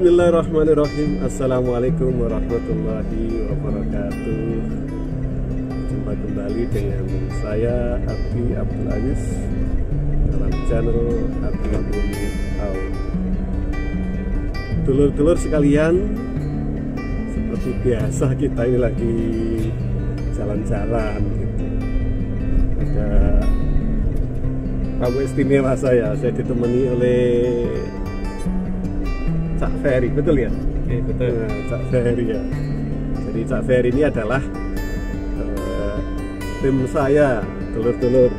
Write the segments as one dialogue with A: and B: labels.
A: Bismillahirrahmanirrahim. Assalamualaikum warahmatullahi wabarakatuh. Jumpa kembali dengan saya Abdi Abdul Aziz dalam channel Abdi Abdul Aziz. Dulur-dulur sekalian, seperti biasa kita ini lagi jalan-jalan gitu. Ada tamu istimewa saya ditemani oleh Cak Ferry, betul ya?
B: Oke, betul.
A: Nah, Cak Ferry ya. Jadi Cak Ferry ini adalah tim saya, dulur-dulur.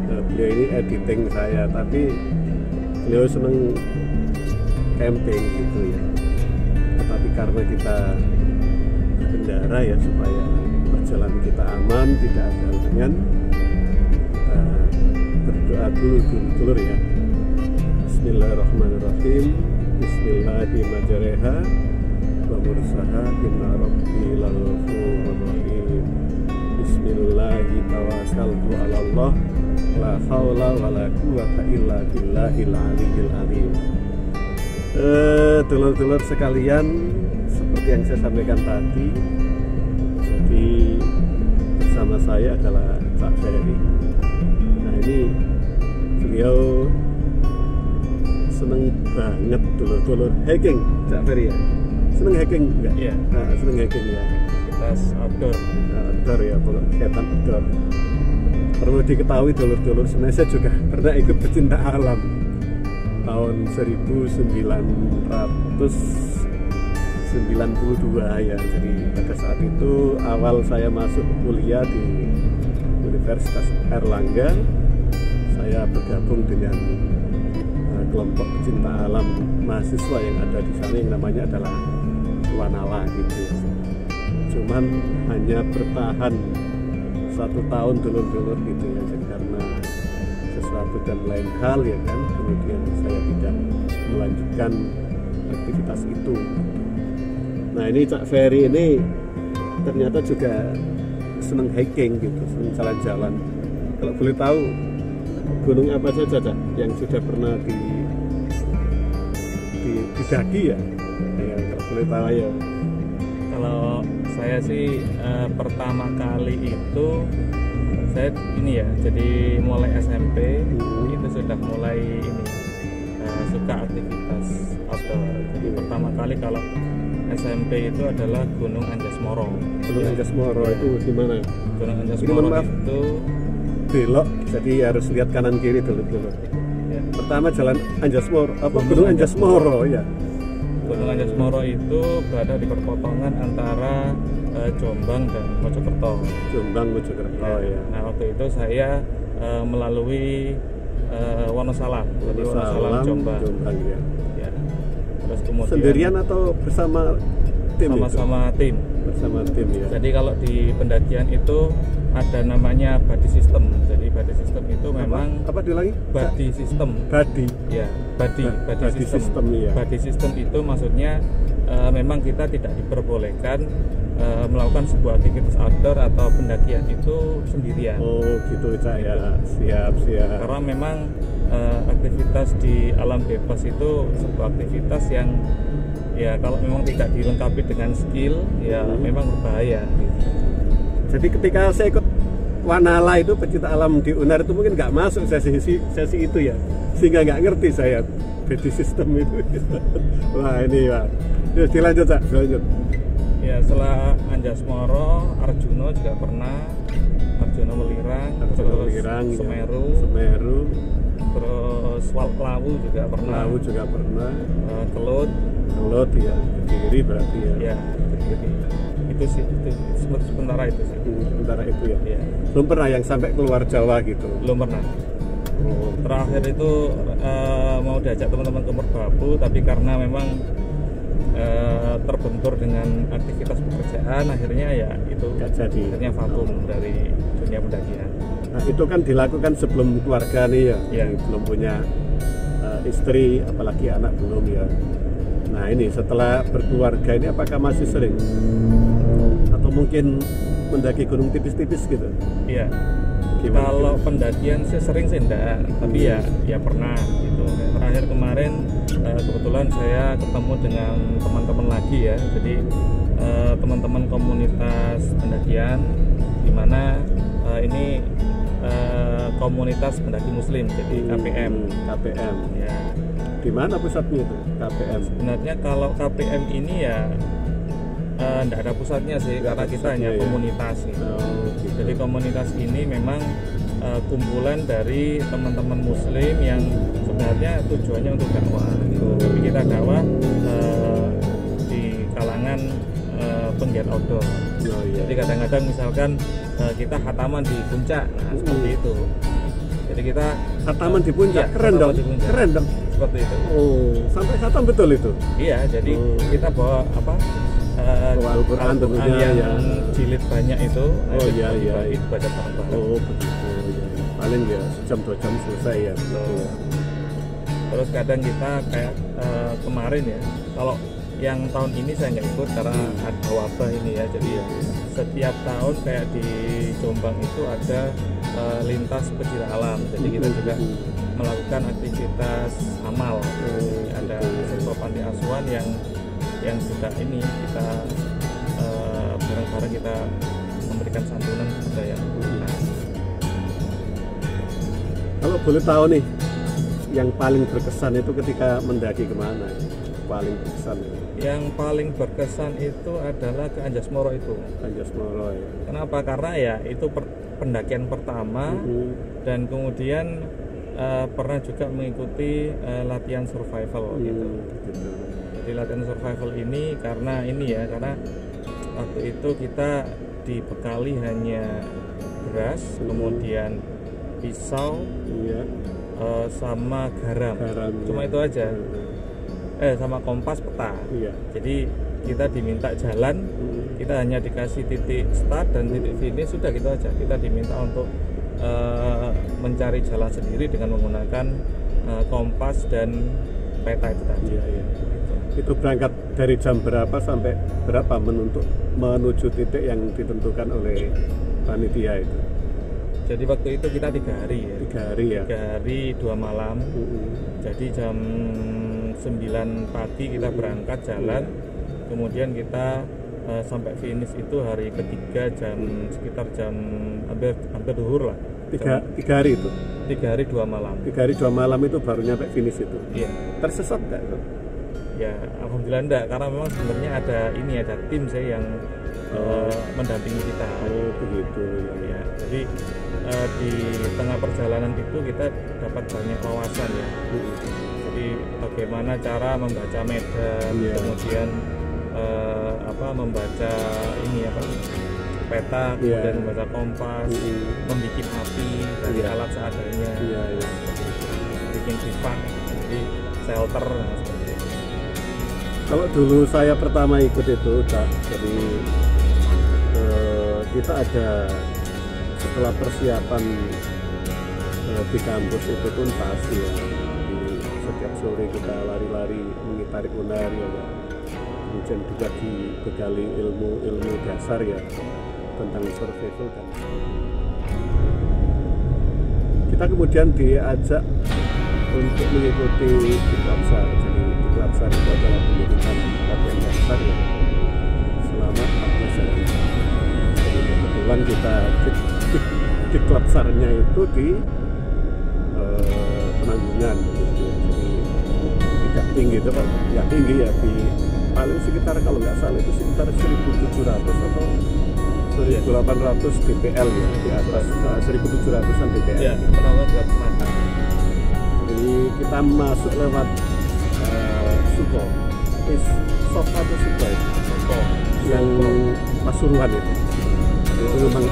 A: Beliau ini editing saya, tapi beliau seneng camping gitu ya. Tetapi karena kita berkendara ya, supaya perjalanan kita aman, tidak ada halangan, kita berdoa dulu dulur ya. Bismillahirrahmanirrahim. Bismillahirrahmanirrahim. Wa mursaha inna rabbi lalghafurur rahim. Bismillahi tawassaltu 'ala Allah la haula wala quwwata illa billahil aliyyil azim. Dulur-dulur sekalian, seperti yang saya sampaikan tadi, jadi bersama saya adalah Cak Ferry. Nah, ini beliau seneng banget dulur-dulur hiking, Cak Ferry ya. Seneng hiking enggak?
B: Iya.
A: Nah, seneng hiking ya.
B: Kita outdoor.
A: Outdoor ya, kegiatan outdoor. Perlu diketahui dulur-dulur, sebenarnya saya juga pernah ikut pecinta alam tahun 1992 ya. Jadi pada saat itu awal saya masuk kuliah di Universitas Airlangga, saya bergabung dengan kelompok pecinta alam mahasiswa yang ada di sana yang namanya adalah Wanala gitu. Cuman hanya bertahan 1 tahun dulur-dulur gitu ya. Jadi karena sesuatu dan lain hal ya kan, kemudian saya tidak melanjutkan aktivitas itu. Nah, ini Cak Ferry ini ternyata juga seneng hiking gitu, seneng jalan-jalan. Kalau boleh tahu, gunung apa saja Cak yang sudah pernah didaki ya? Ya, kalau boleh tahu ya.
B: Kalau saya sih pertama kali itu saya ini ya, jadi mulai SMP itu sudah mulai ini suka aktivitas outdoor. Jadi pertama kali kalau SMP itu adalah Gunung Anjasmoro.
A: Gunung Anjasmoro itu di mana?
B: Gunung Anjasmoro itu
A: belok, jadi harus lihat kanan kiri dulu.
B: Ya.
A: Pertama jalan Anjasmoro, apa Gunung Anjasmoro ya.
B: Gunung Anjasmoro itu berada di perpotongan antara Jombang dan Mojokerto.
A: Jombang, Mojokerto ya.
B: Nah, waktu itu saya melalui Wonosalam, jadi Wonosalam Jombang ya. Ya. Terus kemudian
A: sendirian atau bersama tim?
B: Sama-sama tim.
A: Bersama tim ya.
B: Jadi kalau di pendakian itu ada namanya body system. Jadi body system itu memang
A: apa diulangi?
B: Body system.
A: Body.
B: Ya, body system.
A: Ya.
B: Body system itu maksudnya memang kita tidak diperbolehkan melakukan sebuah aktivitas outdoor atau pendakian itu sendirian.
A: Oh, gitu saya. Siap.
B: Karena memang aktivitas di alam bebas itu sebuah aktivitas yang ya kalau memang tidak dilengkapi dengan skill ya memang berbahaya.
A: Jadi ketika saya ikut Wanala itu pecinta alam di UNAR itu mungkin nggak masuk sesi itu ya, sehingga nggak ngerti saya body system itu. Wah ini Pak, yuk dilanjut Cak, dilanjut.
B: Ya, setelah Anjasmoro, Arjuna juga pernah, Arjuna Welirang, terus Semeru, terus Lawu juga pernah. Kelut
A: ya, Kediri berarti ya.
B: Ya, Kediri. Itu sih, itu sementara itu sih.
A: Sementara itu ya.
B: Ya.
A: Belum pernah yang sampai keluar Jawa gitu.
B: Belum pernah. Oh. Terakhir itu mau diajak teman-teman ke Merbabu, tapi karena memang terbentur dengan aktivitas pekerjaan, akhirnya ya itu akhirnya vakum dari dunia pendakian.
A: Nah, itu kan dilakukan sebelum keluarga nih ya, belum punya istri, apalagi anak belum ya. Nah, ini setelah berkeluarga ini apakah masih sering atau mungkin mendaki gunung tipis-tipis gitu?
B: Iya. Kalau pendakian sih sering sih enggak, tapi ya pernah gitu. Terakhir kemarin kebetulan saya ketemu dengan teman-teman lagi ya. Jadi teman-teman komunitas pendakian di mana ini komunitas pendaki muslim, jadi KPM.
A: KPM.
B: Ya.
A: Di mana pusatnya itu KPM?
B: Sebenarnya kalau KPM ini ya enggak ada pusatnya sih, karena kita hanya komunitas gitu.
A: Gitu.
B: Jadi komunitas ini memang kumpulan dari teman-teman muslim yang sebenarnya tujuannya untuk dakwah gitu. Tapi kita dakwah di kalangan penggiat outdoor. Jadi kadang-kadang misalkan kita khataman di puncak, nah seperti itu. Jadi kita
A: khataman di puncak,
B: ya,
A: keren dong, keren dong.
B: Seperti itu.
A: Oh, sampai khatam betul itu?
B: Iya, jadi kita bawa apa?
A: Al-Quran tentunya
B: yang jilid banyak itu.
A: Oh iya.
B: Baca bareng-bareng.
A: Oh begitu. Ya. Paling ya sejam 2 jam selesai ya.
B: Betul. Terus kadang kita kayak kemarin ya, kalau yang tahun ini saya nggak ikut karena ada wabah ini ya. Jadi setiap tahun kayak di Jombang itu ada lintas pecinta alam. Jadi kita juga melakukan aktivitas amal. Ada sebuah panti asuhan yang juga ini kita bareng-bareng kita memberikan santunan kepada yang membutuhkan.
A: Kalau boleh tahu nih, yang paling berkesan itu ketika mendaki kemana? Paling berkesan?
B: Yang paling berkesan itu adalah ke Anjasmara itu.
A: Anjasmara ya.
B: Kenapa? Karena ya itu pendakian pertama dan kemudian pernah juga mengikuti latihan survival gitu. Jadi latihan survival ini karena waktu itu kita dibekali hanya beras, kemudian pisau, sama garam. Cuma itu aja. Sama kompas, peta. Jadi kita diminta jalan, kita hanya dikasih titik start dan titik finish, sudah gitu aja. Kita diminta untuk mencari jalan sendiri dengan menggunakan kompas dan peta itu tadi.
A: Itu berangkat dari jam berapa sampai berapa menuju titik yang ditentukan oleh panitia itu?
B: Jadi waktu itu kita 3 hari ya.
A: 3 hari ya.
B: 3 hari 2 malam. Jadi jam 9 pagi kita berangkat jalan, kemudian kita sampai finish itu hari ketiga sekitar jam hampir duhur lah.
A: 3 hari itu?
B: 3 hari 2 malam.
A: 3 hari 2 malam itu baru nyampe finish itu?
B: Iya.
A: Tersesat nggak itu?
B: Ya alhamdulillah enggak, karena memang sebenarnya ada tim saya yang mendampingi kita.
A: Oh begitu
B: ya. Jadi di tengah perjalanan itu kita dapat banyak wawasan ya. Jadi bagaimana cara membaca medan, kemudian membaca peta, kemudian membaca kompas, membuat api dari alat seadanya, bikin bivak, jadi shelter.
A: Kalau dulu saya pertama ikut itu, jadi kita ada setelah persiapan di kampus itu pun pasti ya. Setiap sore kita lari-lari mengitari unar ya, kemudian juga dibekali ilmu dasar ya tentang survival dan kita kemudian diajak untuk mengikuti Diklapsar. Jadi Diklapsar itu adalah pendidikan latihan dasar ya selama 14 hari. Jadi kebetulan kita Diklapsarnya itu di Penanggungan. Jadi tidak tinggi itu kan, ya tinggi ya di paling sekitar kalau nggak salah itu sekitar 1.700 atau 1.800 dpl ya di atas 1.700an dpl.
B: Ya, Penanggungan juga pernah.
A: Jadi kita masuk lewat Suko, Sof atau Suko itu, yang Pasuruan itu memang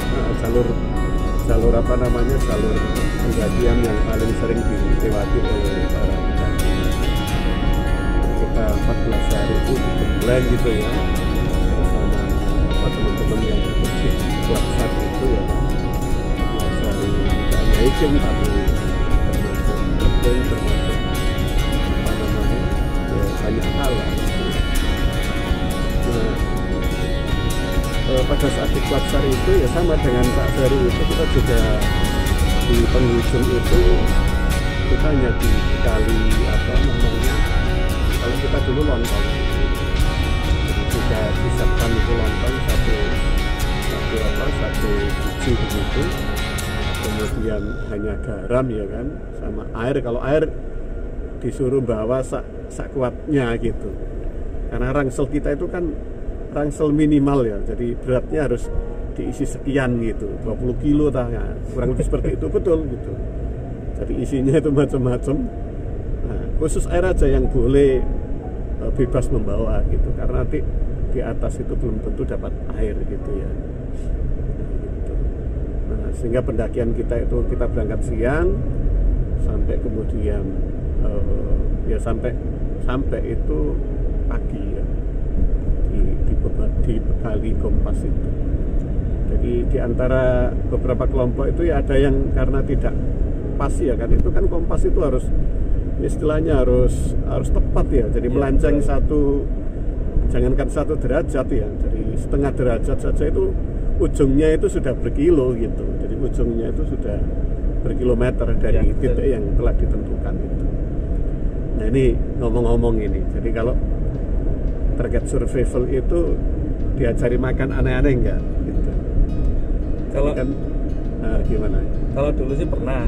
A: jalur apa namanya, jalur pendakian yang paling sering dilewati oleh para pendaki. Kita 14 hari itu digembleng gitu ya bersama teman-teman yang ikut di Diklapsar itu ya, dari hiking tapi termasuk banyak hal lah. Pada saat Diklapsar itu ya sama dengan Pak Ferry itu kita juga di penghujung itu kita hanya dibekali apa namanya, kalau kita dulu lontong, juga disiapkan itu lontong satu biji begitu, kemudian hanya garam ya kan, sama air. Kalau air disuruh bawa sak kuatnya gitu, karena rangsel kita itu kan rangsel minimal ya, jadi beratnya harus diisi sekian gitu, 20 kilo ya, kurang lebih seperti itu, betul gitu. Jadi isinya itu macam-macam. Nah, khusus air aja yang boleh bebas membawa gitu, karena nanti di atas itu belum tentu dapat air gitu ya. Nah, sehingga pendakian kita itu kita berangkat siang sampai kemudian ya sampai itu pagi ya, dibekali kompas itu. Jadi di antara beberapa kelompok itu ya ada yang karena tidak pas ya kan, itu kan kompas itu harus istilahnya harus tepat ya, jadi melenceng jangankan 1 derajat ya, jadi setengah derajat saja itu ujungnya itu sudah berkilo gitu, jadi ujungnya itu sudah berkilometer dari titik yang telah ditentukan itu. Nah ini ngomong-ngomong ini, jadi kalau terkait survival itu diajari makan aneh-aneh enggak gitu?
B: Kalau
A: kan gimana?
B: Kalau dulu sih pernah,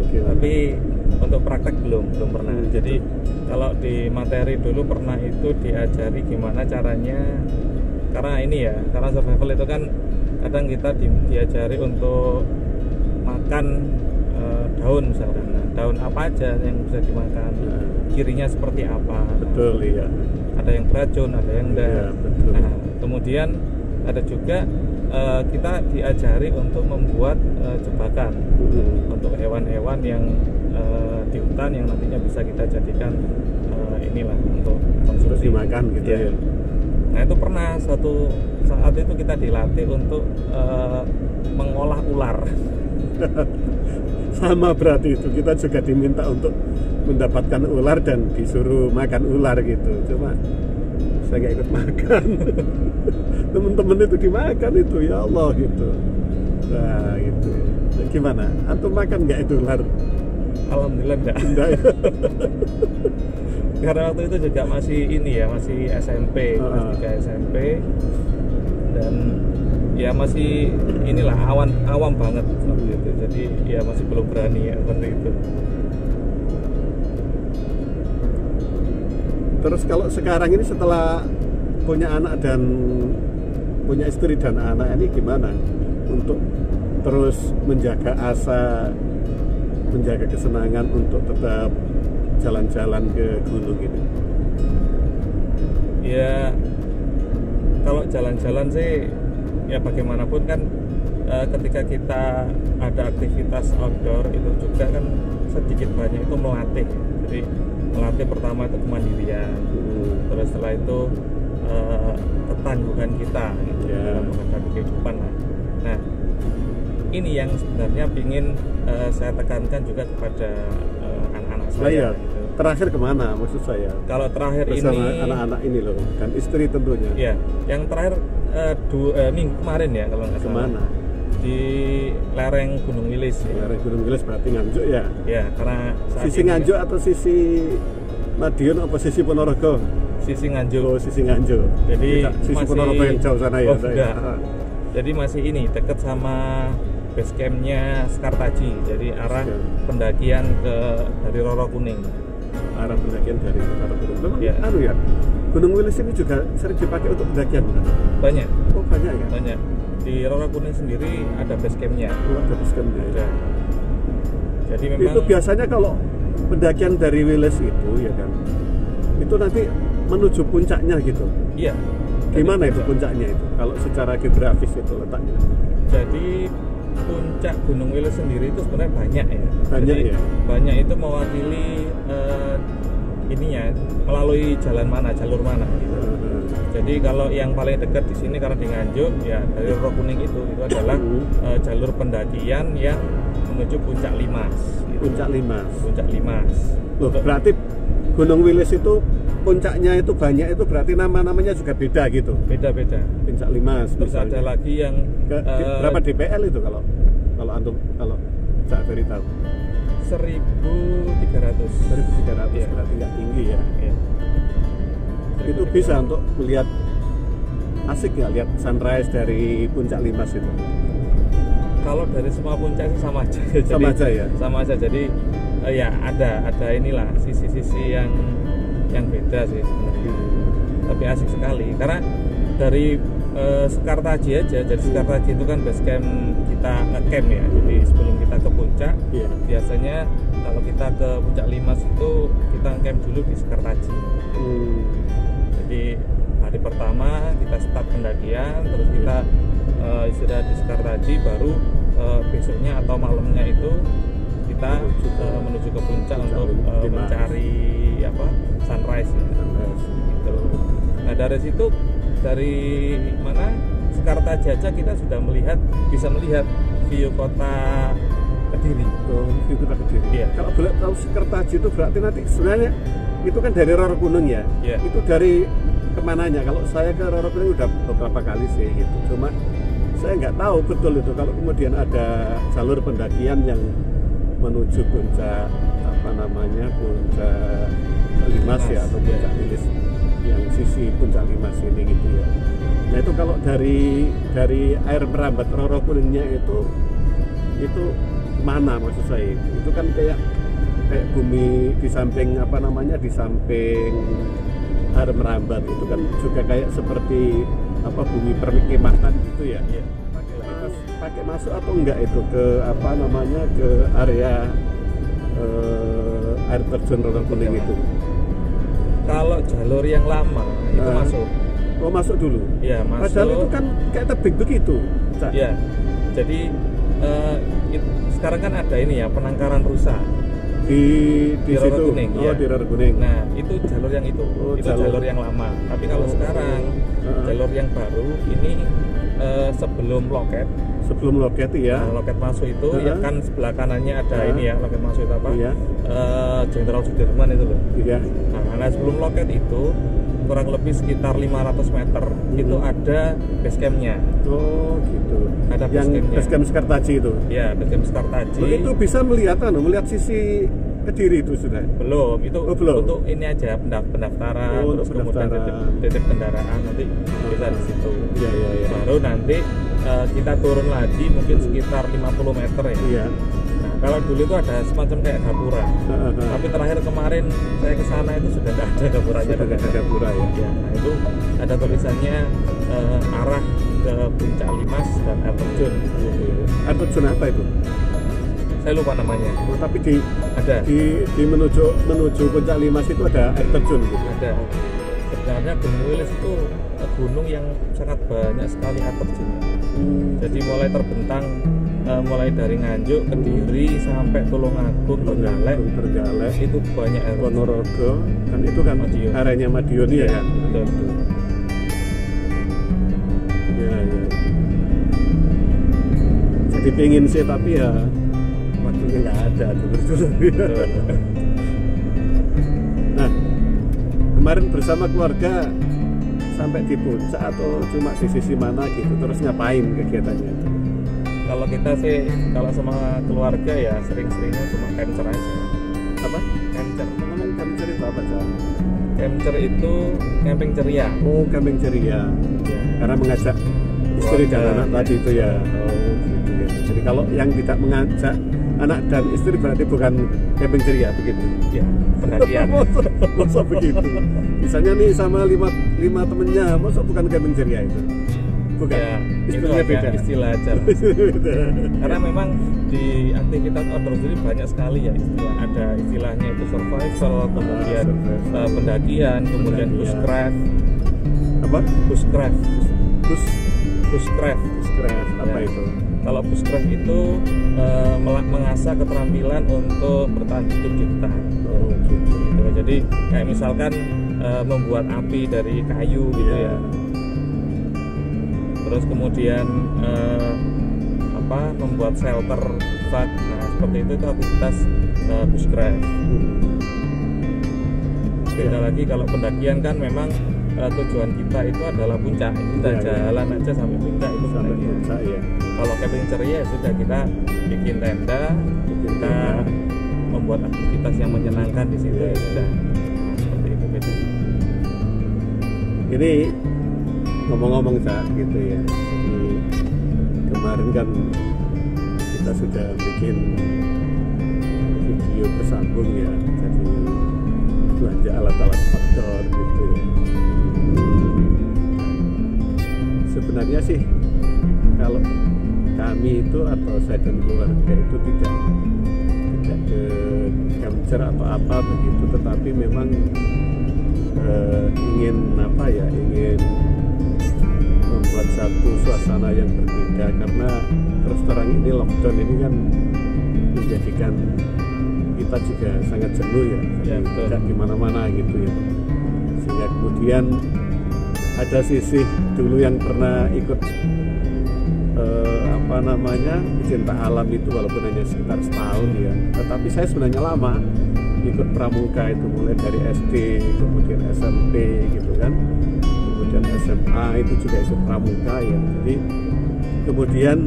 B: tapi untuk praktek belum pernah. Jadi kalau di materi dulu pernah itu diajari gimana caranya, karena ini ya, karena survival itu kan kadang kita diajari untuk makan daun misalkan, daun apa aja yang bisa dimakan, cirinya seperti apa.
A: Betul ya.
B: Ada yang beracun, ada yang enggak.
A: Ya, betul.
B: Nah, kemudian ada juga kita diajari untuk membuat jebakan untuk hewan-hewan yang di hutan yang nantinya bisa kita jadikan inilah untuk konsumsi
A: makan gitu ya.
B: Nah itu pernah suatu saat itu kita dilatih untuk mengolah ular.
A: Sama berarti itu, kita juga diminta untuk mendapatkan ular dan disuruh makan ular gitu. Cuma saya nggak ikut makan. Temen-temen itu dimakan itu, ya Allah gitu. Nah gitu. Nah, gimana? Antum makan nggak itu ular?
B: Alhamdulillah enggak. Karena waktu itu juga masih ini ya, masih SMP, kelas 3 SMP, dan ya masih inilah awam banget waktu itu. Jadi ya masih belum berani ya seperti itu.
A: Terus kalau sekarang ini setelah punya anak dan punya istri dan anak ini gimana untuk terus menjaga asa, menjaga kesenangan untuk tetap jalan-jalan ke gunung ini?
B: Ya kalau jalan-jalan sih ya bagaimanapun kan ketika kita ada aktivitas outdoor itu juga kan sedikit banyak itu melatih. Jadi melatih pertama itu kemandirian, terus setelah itu ketangguhan kita gitu, dalam menghadapi kehidupan lah. Nah ini yang sebenarnya ingin saya tekankan juga kepada anak-anak saya. Gitu.
A: Terakhir kemana maksud saya?
B: Kalau terakhir
A: bersama
B: ini
A: anak-anak ini loh, dan istri tentunya.
B: Ya, yang terakhir minggu kemarin ya kalau nggak salah.
A: Kemana?
B: Di lereng Gunung Wilis. Ya.
A: Lereng Gunung Wilis berarti Nganjuk ya?
B: Ya, karena
A: sisi Nganjuk atau sisi Madiun atau sisi Ponorogo?
B: Sisi Nganjuk.
A: Oh, sisi Nganjuk.
B: Jadi
A: sisi
B: masih,
A: Ponorogo yang jauh sana ya?
B: Enggak. Jadi masih ini dekat sama base campnya Sekartaji. Jadi arah pendakian dari Roro Kuning.
A: Arah pendakian dari Roro Kuning. Memang
B: ya.
A: Ya. Gunung Wilis ini juga sering dipakai untuk pendakian, kan?
B: Banyak.
A: Oh, banyak ya?
B: Banyak. Di Roro Kuning sendiri ada base campnya.
A: Oh, ada base campnya.
B: Ya. Jadi memang
A: itu biasanya kalau pendakian dari Wilis itu ya kan, itu nanti menuju puncaknya gitu.
B: Iya.
A: Gimana itu puncaknya itu? Kalau secara geografis itu letaknya?
B: Jadi puncak Gunung Wilis sendiri itu sebenarnya banyak ya.
A: Banyak. Jadi, ya.
B: Banyak itu mewakili ininya melalui jalur mana gitu. Jadi kalau yang paling dekat di sini karena di Nganjuk ya dari Roro Kuning itu adalah jalur pendakian yang menuju Puncak Limas. Gitu.
A: Puncak Limas.
B: Puncak Limas.
A: Loh, berarti Gunung Wilis itu puncaknya itu banyak, itu berarti nama-namanya juga beda gitu.
B: Beda-beda.
A: Puncak Limas.
B: Terus misalnya ada lagi yang
A: berapa DPL itu kalau antum Cak Ferry tahu.
B: 1.300.
A: 1.300
B: Iya.
A: berarti nggak tinggi ya.
B: Iya.
A: Itu bisa untuk melihat, asik nggak lihat sunrise dari Puncak Limas itu?
B: Kalau dari semua puncak sih sama aja.
A: Sama aja ya?
B: Sama aja. Jadi ya ada inilah sisi-sisi yang beda sih sebenarnya. Tapi asik sekali karena dari Sekartaji aja. Jadi Sekartaji itu kan base camp kita ngecamp ya. Jadi sebelum kita ke puncak,
A: Iya.
B: biasanya kalau kita ke Puncak Limas itu kita ngecamp dulu di Sekartaji. Jadi hari pertama kita start pendakian, terus kita istirahat di Sekartaji, baru besoknya atau malamnya itu kita menuju ke puncak untuk mencari sunrise ya. Gitu. Nah dari situ, dari mana Sekartaji aja kita sudah bisa melihat view kota Kediri.
A: Oh, view kota Kediri.
B: Iya.
A: Kalau boleh tahu Sekartaji itu berarti nanti sebenarnya itu kan dari Roro Gunung ya.
B: Iya.
A: Itu dari kemananya? Kalau saya ke Roro Gunung udah beberapa kali sih gitu. Cuma saya nggak tahu betul itu kalau kemudian ada jalur pendakian yang menuju puncak puncak Limas ya, atau puncak Wilis yang sisi puncak Limas ini gitu ya. Nah itu kalau dari air merambat Roro Kuningnya itu mana maksud saya? Itu kan kayak bumi di samping di samping air merambat itu kan juga kayak seperti bumi perkemahan gitu ya.
B: Iya.
A: Pakai masuk atau enggak itu ke ke area air terjun Roro Kuning itu?
B: Kalau jalur yang lama itu masuk.
A: Oh masuk dulu?
B: Iya masuk.
A: Padahal itu kan kayak tebing begitu, Cak.
B: Iya. Jadi sekarang kan ada ini ya, penangkaran rusa
A: di
B: Roro
A: situ.
B: Kuning.
A: Oh
B: Ya.
A: di Roro Kuning.
B: Nah itu jalur yang itu.
A: Oh,
B: itu jalur yang lama. Tapi kalau sekarang jalur yang baru ini sebelum loket.
A: Sebelum loket ya.
B: Nah, loket masuk itu ya kan sebelah kanannya ada ini ya, loket masuk itu apa?
A: Iya.
B: Jenderal Sudirman itu loh.
A: Iya.
B: Nah sebelum loket itu kurang lebih sekitar 500 meter itu ada base campnya.
A: Oh gitu.
B: Ada
A: yang base camp Sekartaji itu.
B: Ya, base camp Sekartaji.
A: Oh, itu bisa melihat sisi Kediri itu sudah.
B: Belum, itu
A: belum.
B: untuk ini aja pendaftaran, terus kemudian titip kendaraan nanti bisa di situ.
A: Iya.
B: Baru nanti kita turun lagi mungkin sekitar 50 meter ya.
A: Iya.
B: Nah, kalau dulu itu ada semacam kayak gapura. Tapi terakhir kemarin saya ke sana itu sudah nggak ada gapuranya.
A: Sudah ada gapura ya.
B: Ya, nah itu ada tulisannya arah ke Puncak Limas dan air terjun.
A: Air terjun apa itu?
B: Saya lupa namanya.
A: Oh, tapi
B: Ada.
A: di menuju Puncak Limas itu ada air terjun gitu.
B: Ada. Sebenarnya Gunung Wilis itu gunung yang sangat banyak sekali air terjunnya. Jadi mulai terbentang mulai dari Nganjuk, Kediri sampai Tulungagung, Trenggalek itu banyak air terjun.
A: Ponorogo kan itu kan
B: Madiun.
A: areanya Madiun ya kan.
B: Betul.
A: Ya. Jadi pengen sih tapi ya waktunya nggak ada dulu. Nah kemarin bersama keluarga sampai di puncak atau cuma di sisi mana gitu, terus ngapain kegiatannya?
B: Kalau kita sih kalau sama keluarga ya sering-seringnya cuma camper aja.
A: Apa?
B: Camper.
A: Namanya camper itu apa sih?
B: Camper itu camping ceria.
A: Oh camping ceria.
B: Ya.
A: Karena mengajak istri dan
B: Keluarga.
A: anak tadi itu ya. Oh gitu ya. Jadi kalau yang tidak mengajak anak dan istri berarti bukan camping ceria begitu?
B: Ya, pendakian.
A: Masa begitu? Misalnya nih sama lima temennya, masa bukan camping ceria itu? Bukan?
B: Ya, itu
A: istilahnya
B: agak
A: beda?
B: istilah aja.
A: Beda.
B: Karena memang di aktivitas outdoor ini banyak sekali ya istilah. Ada istilahnya itu survival, kemudian
A: survival.
B: Pendakian, kemudian
A: Pendakian.
B: bushcraft.
A: Apa?
B: Bushcraft.
A: Bushcraft. Apa
B: Ya.
A: itu?
B: Kalau bushcraft itu mengasah keterampilan untuk bertahan hidup di hutan.
A: Oh gitu.
B: Gitu. Jadi kayak misalkan membuat api dari kayu gitu
A: Iya.
B: ya. Terus kemudian membuat shelter bivak. Nah seperti itu aktivitas bushcraft. Beda lagi kalau pendakian kan memang tujuan kita itu adalah puncak. Kita jalan aja sampai puncak itu
A: sampai puncak ya.
B: Kalau camping ceria sudah kita bikin tenda, kita membuat aktivitas yang menyenangkan di situ ya sudah. Seperti itu beda.
A: Ini ngomong-ngomong Cak gitu ya. Jadi kemarin kan kita sudah bikin video bersambung ya. Jadi belanja alat-alat outdoor gitu ya. Sebenarnya sih kalau kami itu atau saya dan keluarga itu tidak ke camper atau apa begitu, tetapi memang ingin membuat satu suasana yang berbeda, karena terus terang ini lockdown ini kan menjadikan kita juga sangat jenuh ya, tidak gimana-mana gitu ya. Sehingga kemudian ada sisi dulu yang pernah ikut pecinta alam itu, walaupun hanya sekitar setahun ya, tetapi saya sebenarnya lama ikut pramuka itu, mulai dari SD, kemudian SMP gitu kan, kemudian SMA itu juga ikut pramuka ya. Jadi kemudian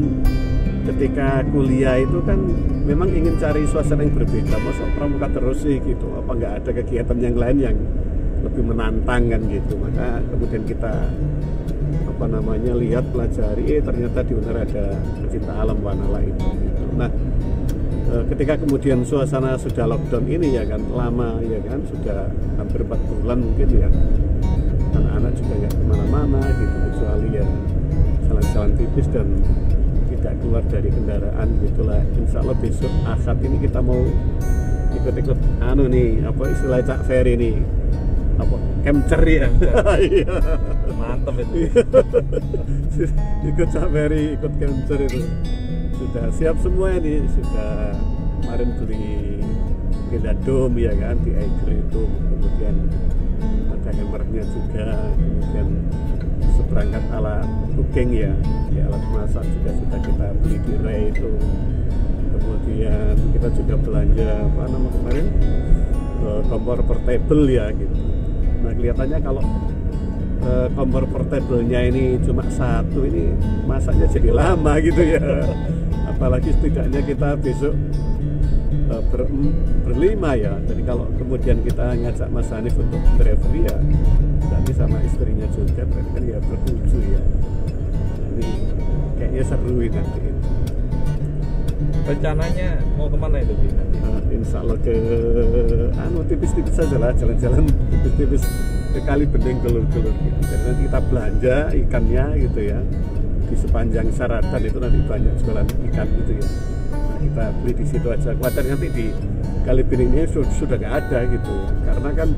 A: ketika kuliah itu kan memang ingin cari suasana yang berbeda, masa pramuka terus sih gitu, apa nggak ada kegiatan yang lain yang lebih menantang kan gitu. Maka kemudian kita lihat, pelajari, ternyata di UNER ada pecinta alam Wanala itu gitu. Nah, ketika kemudian suasana sudah lockdown ini ya kan, lama ya kan, sudah hampir 4 bulan mungkin ya, anak-anak juga nggak kemana-mana gitu, kecuali ya jalan-jalan tipis dan tidak keluar dari kendaraan gitulah. Insya Allah besok Ahad ini kita mau ikut-ikut istilah Cak Ferry nih, camper ya.
B: Mantap itu.
A: Ikut Cak Ferry, ikut camper itu sudah siap semua ini, sudah kemarin beli tenda dom ya kan di Eiger itu, kemudian ada hammernya juga, kemudian seperangkat alat cooking ya, alat masak juga sudah kita beli di Ray itu. Kemudian kita juga belanja kemarin kompor portable ya gitu. Nah, kelihatannya kalau kompor portable-nya ini cuma satu, ini masaknya jadi lama gitu ya. Apalagi setidaknya kita besok berlima ya. Jadi kalau kemudian kita ngajak Mas Hanif untuk driver ya, berarti sama istrinya juga, berarti kan ya bertujuh ya. Ini kayaknya seru nanti.
B: Rencananya mau kemana itu Bi?
A: Insya Allah ke tipis-tipis saja lah, jalan-jalan tipis-tipis ke Kali Bening, Gelur-gelur gitu. Jadi nanti kita belanja ikannya gitu ya, di sepanjang Saratan itu nanti banyak jualan ikan gitu ya. Nah, kita beli di situ aja. Khawatir nanti di Kali Bening ini sudah nggak ada gitu, karena kan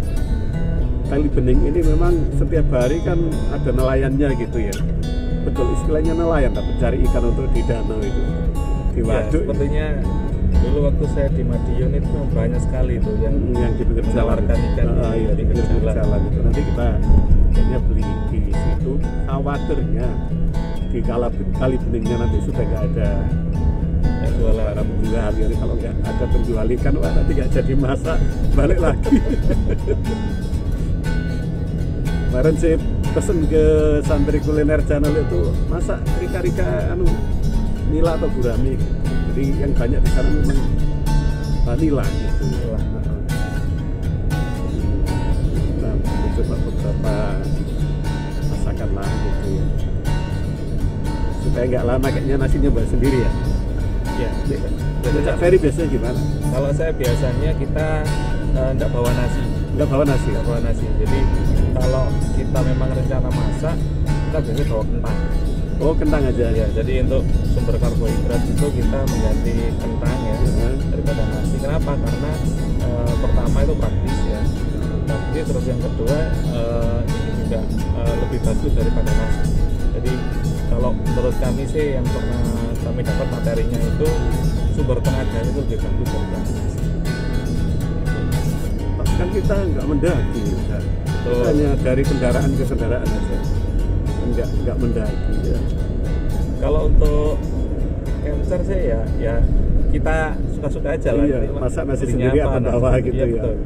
A: Kali Bening ini memang setiap hari kan ada nelayannya gitu ya. Betul istilahnya nelayan, tapi cari ikan untuk di danau itu, di waduk.
B: Ya, sepertinya dulu waktu saya di Madiun itu banyak sekali itu yang
A: di pinggir jalan
B: ikan
A: iya, di pinggir jalan itu. Nanti kita kayaknya beli di situ. Khawatirnya di Kali Beningnya nanti sudah nggak ada
B: jualan
A: penjual. Jadi kalau nggak ada penjual ikan, wah nanti nggak jadi masak, balik lagi. Kemarin saya pesen ke Santri Kuliner Channel itu masak rika-rika nila atau gurami. Jadi yang banyak di sana memang vanila gitu. Kita coba beberapa masakan lah gitu ya. Supaya nggak lama kayaknya nasinya buat sendiri ya.
B: Ya.
A: Cak Ferry biasanya gimana?
B: Kalau saya biasanya kita nggak bawa nasi.
A: Nggak bawa nasi.
B: Nggak bawa nasi. Jadi kalau kita memang rencana masak, kita biasanya bawa kentang.
A: Oh, kentang aja
B: ya. Jadi untuk sumber karbohidrat itu kita mengganti kentang ya daripada nasi. Kenapa? Karena pertama itu praktis ya. Praktis, terus yang kedua ini juga lebih bagus daripada nasi. Jadi kalau menurut kami sih yang pernah kami dapat materinya itu sumber tenaga itu lebih bagus daripada nasi.
A: Kan kita nggak mendaki, kita hanya dari kendaraan ke kendaraan aja. Nggak mendaki ya.
B: Kalau untuk camper sih ya kita suka-suka aja lah.
A: Iya, masak nasi sendiri apa bawa gitu ya.
B: Betul.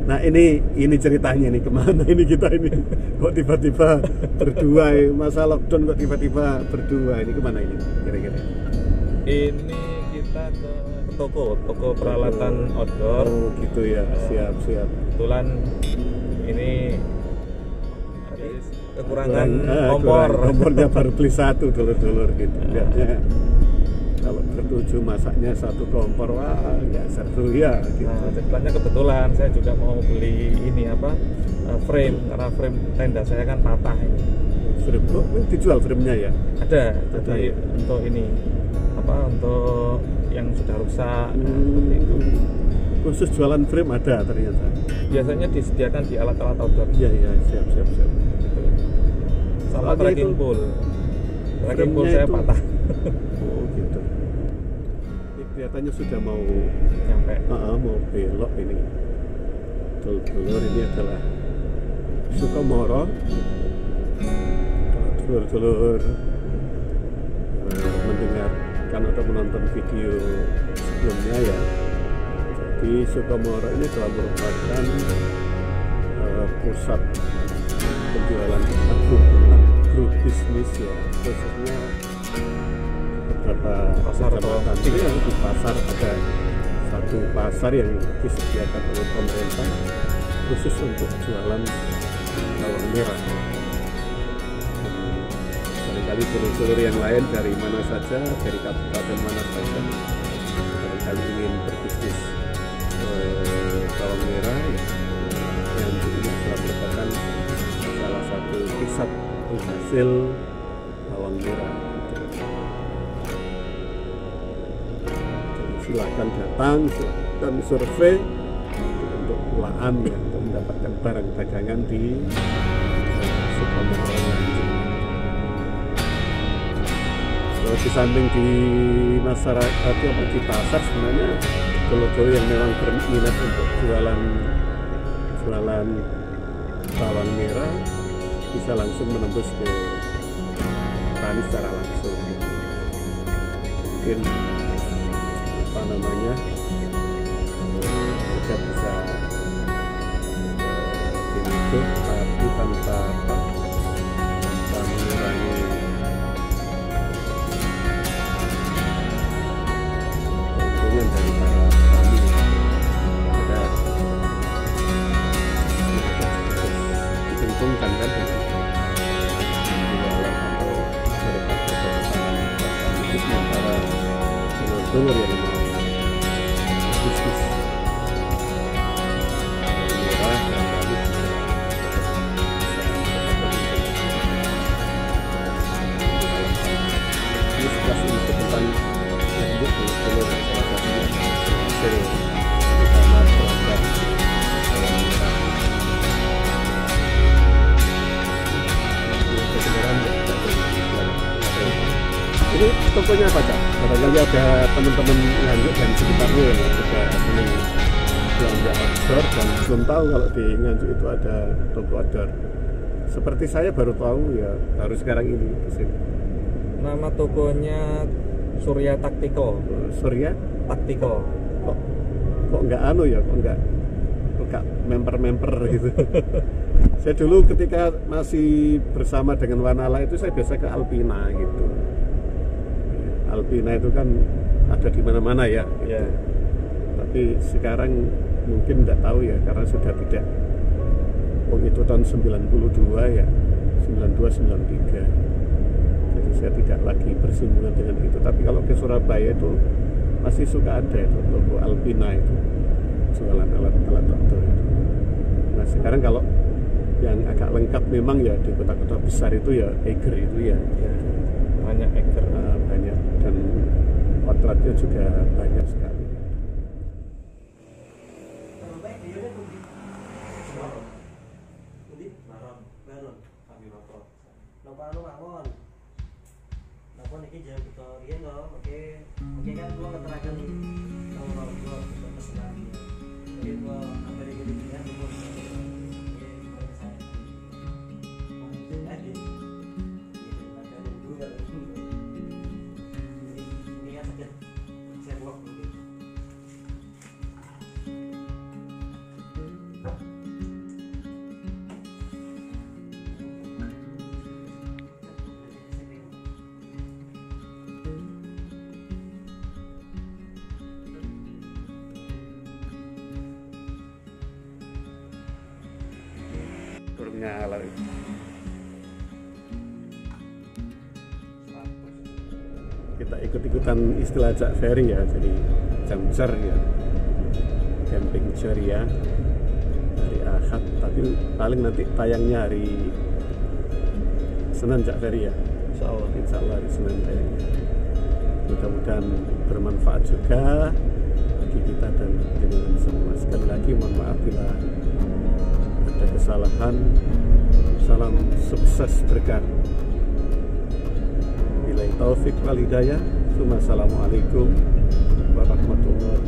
A: Nah ini ceritanya nih, kemana ini kita ini kok tiba-tiba berdua ya? Masa lockdown kok tiba-tiba berdua, ini kemana ini kira-kira?
B: Ini kita ke toko peralatan outdoor.
A: Oh gitu ya, siap.
B: Kebetulan ini ada kekurangan kompor.
A: Kompornya baru beli satu, dulur-dulur gitu. Lihatnya kalau bertujuh masaknya satu kompor, wah nggak seru ya gitu.
B: Nah, ceritanya kebetulan saya juga mau beli ini frame, karena frame tenda saya kan patah ini.
A: Frame, dijual framenya ya?
B: Ada, jadi
A: ya?
B: untuk ini untuk yang sudah rusak. Seperti itu.
A: Khusus jualan frame ada ternyata.
B: Biasanya disediakan di alat-alat outdoor.
A: Iya, siap.
B: Gitu. Sama tracking pole. Tracking pole saya patah.
A: Oh gitu. Ini kelihatannya sudah mau
B: Nyampe.
A: mau belok ini. Dulur ini adalah Sukomoro. Kalau dulur mendengarkan atau menonton video sebelumnya ya. Jadi Sukomoro ini telah merupakan pusat penjualan agrobisnis ya, khususnya beberapa
B: pasar
A: kecamatan. Di pasar ada satu pasar yang disediakan oleh pemerintah khusus untuk jualan bawang merah. Barangkali dulur-dulur yang lain dari mana saja, dari kabupaten mana saja, barangkali ingin berbisnis bawang merah ya, yang ini telah merupakan salah satu pusat penghasil bawang merah. Jadi silakan datang, silakan survei untuk pulaan ya, untuk mendapatkan barang dagangan di Sukomoro. Di samping di masyarakat di pasar sebenarnya kalau yang memang berminat untuk jualan bawang merah bisa langsung menembus ke petani secara langsung. Mungkin kita bisa dihidup tapi tanpa mengurangi dari para petani. Ada diuntungkan kan dengan jualan atau mereka bersama-sama khususnya para dulur yang mau bisnis murah dan bagus. Ini sebelah sini tentang lanjut dulur salah satunya hasil utama produk bawang merah. Ini tokonya apa Cak? Barangkali ada teman-teman Nganjuk dan sekitarnya yang juga senang belanja outdoor dan belum tahu kalau di Nganjuk itu ada toko outdoor. Seperti saya baru tahu ya, baru sekarang ini di sini.
B: Nama tokonya Surya Taktiko.
A: Surya
B: Taktiko.
A: Kok nggak ya, kok nggak member gitu. Saya dulu ketika masih bersama dengan Wanala itu saya biasa ke Alpina gitu. Alpina itu kan ada di mana-mana ya. Gitu.
B: Yeah.
A: Tapi sekarang mungkin nggak tahu ya karena sudah tidak. Itu tahun 92 ya, 92-93. Jadi saya tidak lagi bersinggungan dengan itu. Tapi kalau ke Surabaya itu masih suka ada itu logo Alpina itu, jualan alat-alat outdoor itu. Nah sekarang kalau yang agak lengkap memang ya di kota-kota besar itu ya Eiger itu ya.
B: Banyak Eiger.
A: Banyak dan outletnya juga banyak sekali.
C: Iki jauh kita riyen to, oke kan gua keterakan nih. Kalau gua pesan dia. Jadi gua ambil ini dia umur. Ini kan sakit. Saya buat dulu.
A: nyala. Kita ikut-ikutan istilah Cak Ferry ya, jadi jamcer ya, camping ceria hari Ahad, tapi paling nanti tayangnya hari Senin Cak Ferry ya. Insya Allah hari Senin tayangnya. Mudah-mudahan bermanfaat juga bagi kita dan jenengan semua. Sekali lagi mohon maaf bila ada kesalahan. Salam sukses berkah. Billahi taufik wal hidayah. Assalamualaikum warahmatullahi